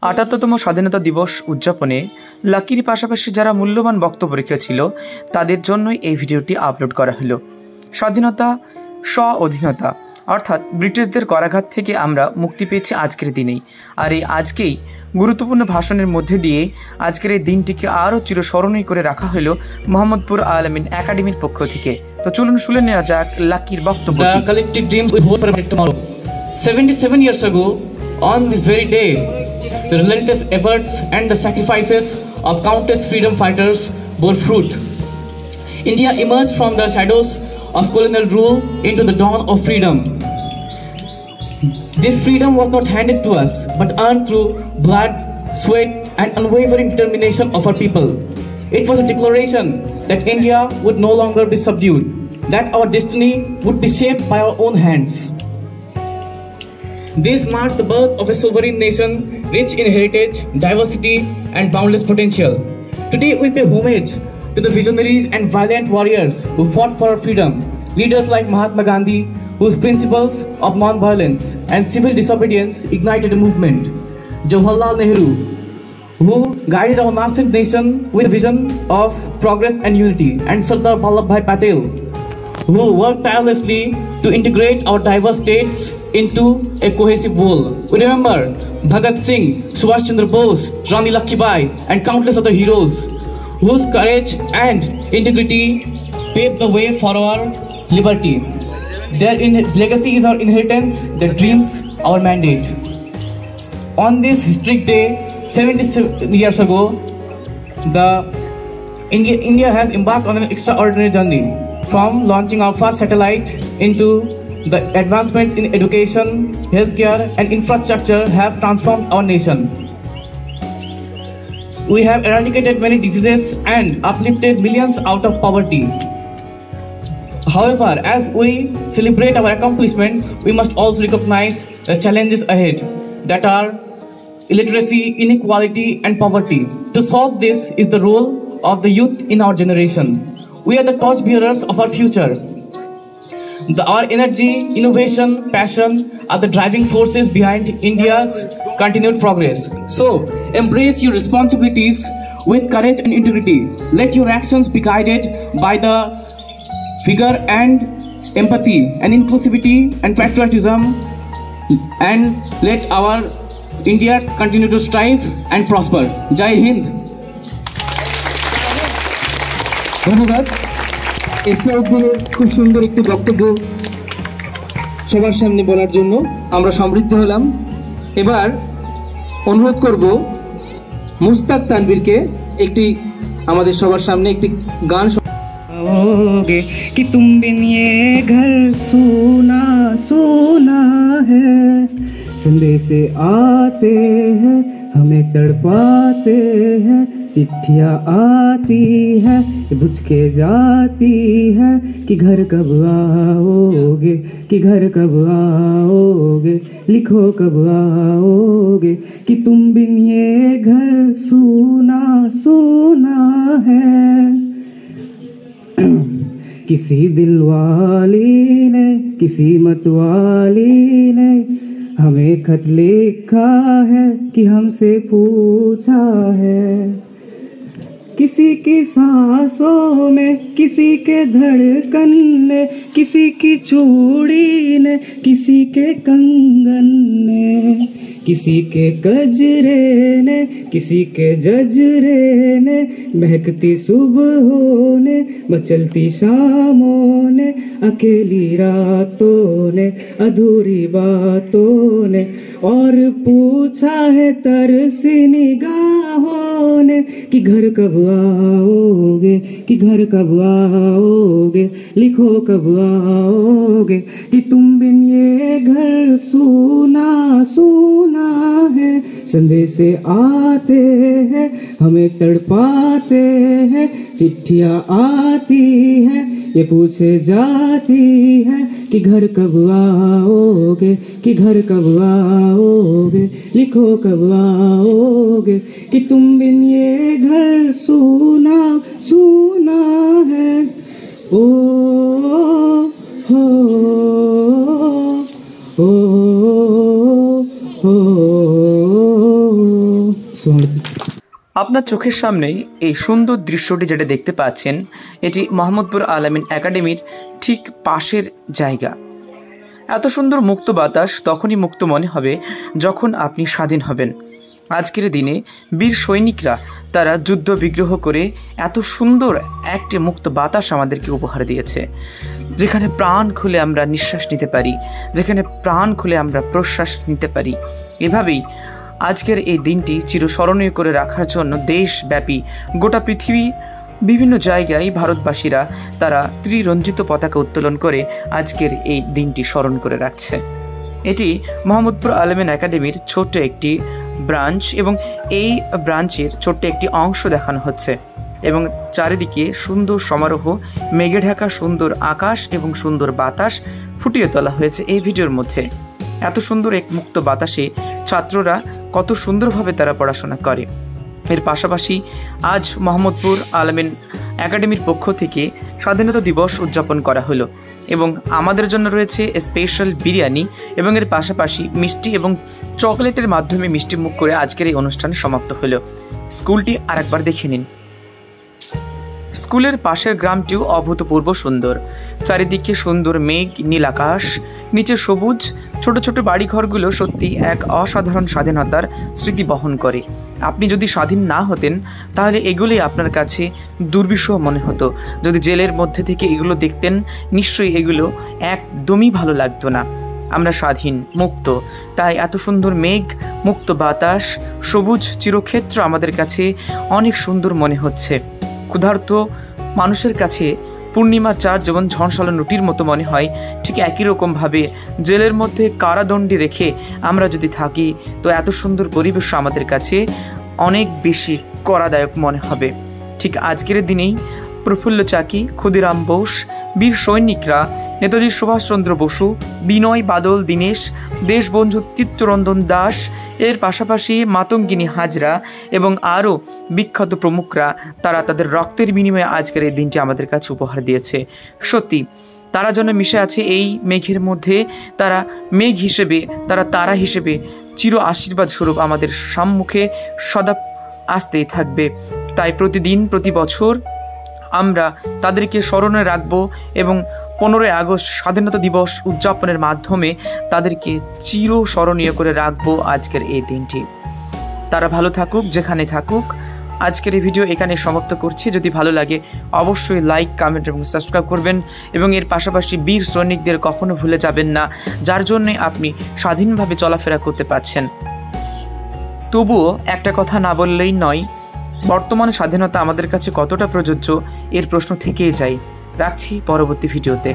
৭৮তম স্বাধীনতা দিবস উদযাপনে লাকির পাশাপাশি যারা মূল্যবান বক্তব্য রেখেছিল তাদের জন্যই এই ভিডিওটি আপলোড করা হলো। স্বাধীনতা স্ব-অধীনতা অর্থাৎ ব্রিটিশদের করাঘাত থেকে আমরা মুক্তি পেয়েছি আজকের দিনেই। আর এই আজকেই গুরুত্বপূর্ণ ভাষণের মধ্যে দিয়ে আজকের এই দিনটিকে আরও চিরস্মরণীয় করে রাখা হলো মোহাম্মদপুর আল-আমিন একাডেমির পক্ষ থেকে। তো চলুন শুনে নেওয়া যাক লাকির বক্তব্য। The collective dream we hope for tomorrow. 77 years ago, on this very day, the relentless efforts and the sacrifices of countless freedom fighters bore fruit. India emerged from the shadows of colonial rule into the dawn of freedom. This freedom was not handed to us, but earned through blood, sweat, and unwavering determination of our people. It was a declaration that India would no longer be subdued, that our destiny would be shaped by our own hands. This marked the birth of a sovereign nation rich in heritage, diversity, and boundless potential. Today we pay homage to the visionaries and valiant warriors who fought for our freedom. Leaders like Mahatma Gandhi, whose principles of non-violence and civil disobedience ignited a movement. Jawaharlal Nehru, who guided our nascent nation with a vision of progress and unity. And Sardar Vallabhbhai Patel, who worked tirelessly to integrate our diverse states into a cohesive whole. We remember Bhagat Singh, Subhash Chandra Bose, Rani Lakshmibai, and countless other heroes whose courage and integrity paved the way for our liberty. Their legacy is our inheritance, their dreams our mandate. On this historic day, 77 years ago, India has embarked on an extraordinary journey. From launching our first satellite into the advancements in education, healthcare, and infrastructure have transformed our nation. We have eradicated many diseases and uplifted millions out of poverty. However, as we celebrate our accomplishments, we must also recognize the challenges ahead, that are illiteracy, inequality, and poverty. To solve this is the role of the youth in our generation. We are the torchbearers of our future. Our energy, innovation, passion are the driving forces behind India's continued progress. So, embrace your responsibilities with courage and integrity. Let your actions be guided by the vigor and empathy and inclusivity and patriotism, and let our India continue to strive and prosper. Jai Hind. ধন্যবাদ। এসিআউদ্দিনের খুব সুন্দর একটি বক্তব্য সবার সামনে বলার জন্য আমরা সমৃদ্ধ হলাম। এবার অনুরোধ করব মুস্তাক তানভীরকে একটি আমাদের সবার সামনে একটি গান होगे कि तुम बिन ये घर सोना सोना है, संदेश आते हैं हमें तड़पाते हैं, चिट्ठियाँ आती है बुझ के जाती है, कि घर कब आओगे, कि घर कब आओगे, लिखो कब आओगे, कि तुम बिन ये घर सोना सोना है। किसी दिल वाली ने, किसी मत वाली ने हमें खत लिखा है, कि हमसे पूछा है, किसी की सांसों में, किसी के धड़कन ने, किसी की चूड़ी ने, किसी के कंगन ने, किसी के कजरे ने, किसी के जजरे ने, महकती सुबहों ने, मचलती शामों ने, अकेली रातों ने, अधूरी बातों ने, और पूछा है तरसी निगाहों ने, कि घर कब आओगे, कि घर कब आओगे, लिखो कब आओगे, कि तुम बिन ये घर सूना सूना है, संदेश आते हैं हमें तड़पाते हैं, चिट्ठियाँ आती हैं ये पूछे जाती है, कि घर कब आओगे, कि घर कब आओगे, लिखो कब आओगे, कि तुम बिन ये घर सूना सूना है। ओ हो ओ हो আপনার চোখের সামনেই এই সুন্দর দৃশ্যটি যেটা দেখতে পাচ্ছেন, এটি মোহাম্মদপুর আল-আমিন একাডেমির ঠিক পাশের জায়গা। এত সুন্দর মুক্ত বাতাস তখনই মুক্ত মনে হবে যখন আপনি স্বাধীন হবেন। আজকের দিনে বীর সৈনিকরা তারা যুদ্ধ বিগ্রহ করে এত সুন্দর একটি মুক্ত বাতাস আমাদেরকে উপহার দিয়েছে, যেখানে প্রাণ খুলে আমরা নিঃশ্বাস নিতে পারি, যেখানে প্রাণ খুলে আমরা প্রশ্বাস নিতে পারি। এভাবেই আজকের এই দিনটি চিরস্মরণীয় করে রাখার জন্য দেশব্যাপী গোটা পৃথিবী বিভিন্ন জায়গায় ভারতবাসীরা তারা ত্রিরঞ্জিত পতাকা উত্তোলন করে আজকের এই দিনটি স্মরণ করে রাখছে। এটি মোহাম্মদপুর আল-আমিন একাডেমির ছোট্ট একটি ব্রাঞ্চ এবং এই ব্রাঞ্চের ছোট্ট একটি অংশ দেখানো হচ্ছে এবং চারিদিকে সুন্দর সমারোহ, মেঘে ঢাকা সুন্দর আকাশ এবং সুন্দর বাতাস ফুটিয়ে তোলা হয়েছে এই ভিডিওর মধ্যে। এত সুন্দর এক মুক্ত বাতাসে ছাত্ররা কত সুন্দরভাবে তারা পড়াশোনা করে। এর পাশাপাশি আজ মোহাম্মদপুর আল-আমিন একাডেমির পক্ষ থেকে স্বাধীনতা দিবস উদযাপন করা হলো এবং আমাদের জন্য রয়েছে স্পেশাল বিরিয়ানি এবং এর পাশাপাশি মিষ্টি এবং চকলেটের মাধ্যমে মিষ্টি মুখ করে আজকের এই অনুষ্ঠান সমাপ্ত হলো। স্কুলটি আরেকবার দেখে নিন। স্কুলের পাশের গ্রামটিও অভূতপূর্ব সুন্দর, চারিদিকে সুন্দর মেঘ, নীল আকাশ, নিচে সবুজ, ছোট ছোট বাড়িঘরগুলো সত্যি এক অসাধারণ স্বাধীনতার স্মৃতি বহন করে। আপনি যদি স্বাধীন না হতেন তাহলে এগুলোই আপনার কাছে দুর্বিষহ মনে হতো। যদি জেলের মধ্যে থেকে এগুলো দেখতেন নিশ্চয়ই এগুলো একদমই ভালো লাগতো না। আমরা স্বাধীন, মুক্ত, তাই এত সুন্দর মেঘ, মুক্ত বাতাস, সবুজ চিরক্ষেত্র আমাদের কাছে অনেক সুন্দর মনে হচ্ছে। ক্ষুধার্ত মানুষের কাছে পূর্ণিমা চাঁদ যেমন ঝলসালো রুটির মতো মনে হয়, ঠিক একই রকমভাবে জেলের মধ্যে কারাদণ্ডে রেখে আমরা যদি থাকি তো এত সুন্দর পরিবেশ আমাদের কাছে অনেক বেশি করাদায়ক মনে হবে। ঠিক আজকের দিনেই প্রফুল্ল চাকি, ক্ষুদিরাম বোস, বীর সৈনিকরা, নেতাজি সুভাষচন্দ্র বসু, বিনয় বাদল দীনেশ, দেশবন্ধু চিত্তরঞ্জন দাস, এর পাশাপাশি মাতঙ্গিনী হাজরা এবং আরও বিখ্যাত প্রমুখরা তারা তাদের রক্তের বিনিময়ে আজকের এই দিনটি আমাদের কাছে উপহার দিয়েছে। সত্যি তারা যেন মিশে আছে এই মেঘের মধ্যে, তারা মেঘ হিসেবে, তারা তারা হিসেবে চির আশীর্বাদ স্বরূপ আমাদের সম্মুখে সদা আসতেই থাকবে। তাই প্রতিদিন, প্রতি বছর আমরা তাদেরকে স্মরণে রাখব এবং 15ই আগস্ট স্বাধীনতা দিবস উদযাপনের মাধ্যমে তাদেরকে চিরস্মরণীয় করে রাখবো আজকের এই দিনটি। তারা ভালো থাকুক যেখানে থাকুক। আজকের এই ভিডিও এখানে সমাপ্ত করছি। যদি ভালো লাগে অবশ্যই লাইক, কমেন্ট এবং সাবস্ক্রাইব করবেন এবং এর পাশাপাশি বীর সৈনিকদের কখনো ভুলে যাবেন না, যার জন্যে আপনি স্বাধীনভাবে চলাফেরা করতে পারছেন। তবুও একটা কথা না বললেই নয়, বর্তমান স্বাধীনতা আমাদের কাছে কতটা প্রযোজ্য এর প্রশ্ন থেকেই যায়। রাখছি পরবর্তী ভিডিওতে।